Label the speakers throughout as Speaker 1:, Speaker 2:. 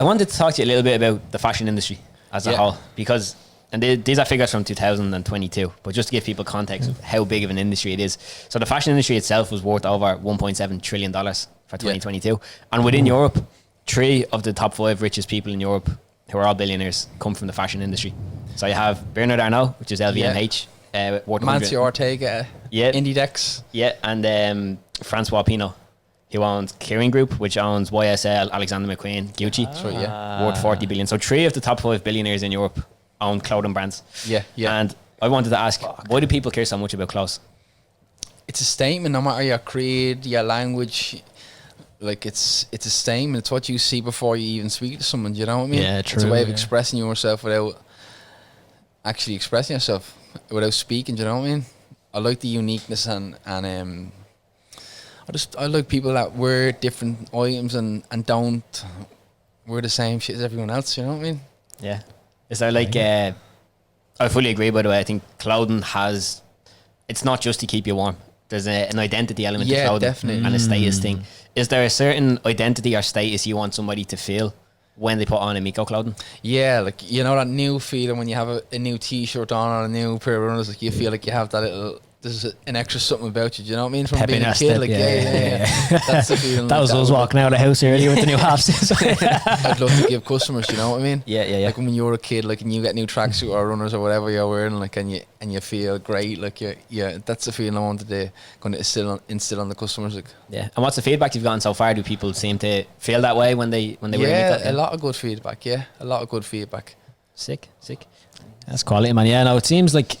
Speaker 1: I wanted to talk to you a little bit about the fashion industry as a whole, because, and these are figures from 2022, but just to give people context of how big of an industry it is. So the fashion industry itself was worth over $1.7 trillion for 2022. And within Europe, 3 of the top 5 richest people in Europe, who are all billionaires, come from the fashion industry. So you have Bernard Arnault, which is LVMH, worth
Speaker 2: Mancio Ortega, Inditex.
Speaker 1: Yeah, and Francois Pinault, who owns Kering Group, which owns YSL, Alexander McQueen, Gucci, worth 40 billion. So 3 of the top 5 billionaires in Europe own clothing brands.
Speaker 2: Yeah.
Speaker 1: And I wanted to ask, why do people care so much about clothes?
Speaker 2: It's a statement, no matter your creed, your language. Like, it's a statement. It's what you see before you even speak to someone. Do you know what I mean?
Speaker 3: Yeah, true.
Speaker 2: It's a way of expressing yourself without actually expressing yourself, without speaking. Do you know what I mean? I like the uniqueness and I like people that wear different items and don't wear the same shit as everyone else. You know what I mean?
Speaker 1: Yeah. Is there like I fully agree, by the way. I think clothing has, it's not just to keep you warm. There's an identity element to clothing,
Speaker 2: definitely.
Speaker 1: And a status thing. Is there a certain identity or status you want somebody to feel when they put on Amico clothing?
Speaker 2: Yeah, like, you know that new feeling when you have a new t-shirt on or a new pair of runners, like you feel like you have that little, there's an extra something about you. Do you know what I mean? From
Speaker 3: Pep
Speaker 2: being
Speaker 3: in
Speaker 2: a
Speaker 3: our
Speaker 2: kid,
Speaker 3: step,
Speaker 2: like
Speaker 3: yeah.
Speaker 2: That's the feeling.
Speaker 3: That was us walking out of the house earlier with the new half season.
Speaker 2: I'd love to give customers, you know what I mean?
Speaker 1: Yeah.
Speaker 2: Like when you're a kid, like, and you get new tracksuit or runners or whatever you're wearing, like, and you feel great, like, that's the feeling I wanted to kind of instill on the customers, like.
Speaker 1: Yeah. And what's the feedback you've gotten so far? Do people seem to feel that way when they wear Amico?
Speaker 2: Yeah, a lot of good feedback. Yeah, a lot of good feedback.
Speaker 1: Sick.
Speaker 3: That's quality, man. Yeah, no, it seems like,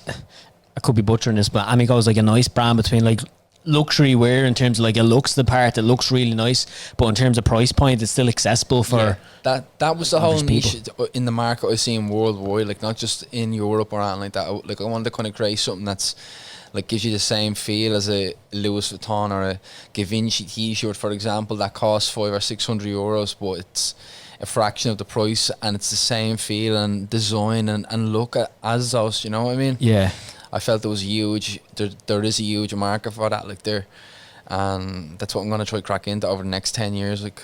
Speaker 3: I could be butchering this, but Amico is like a nice brand between like luxury wear in terms of like it looks the part, it looks really nice, but in terms of price point, it's still accessible for
Speaker 2: that was the whole niche
Speaker 3: people
Speaker 2: in the market I was seeing worldwide, like not just in Europe or anything like that. Like I wanted to kind of create something that's like gives you the same feel as a Louis Vuitton or a Givenchy t-shirt, for example, that costs 500 or 600 euros, but it's a fraction of the price and it's the same feel and design and look as those. You know what I mean?
Speaker 3: Yeah.
Speaker 2: I felt there was huge. There is a huge market for that, like there, and that's what I'm gonna try crack into over the next 10 years, like.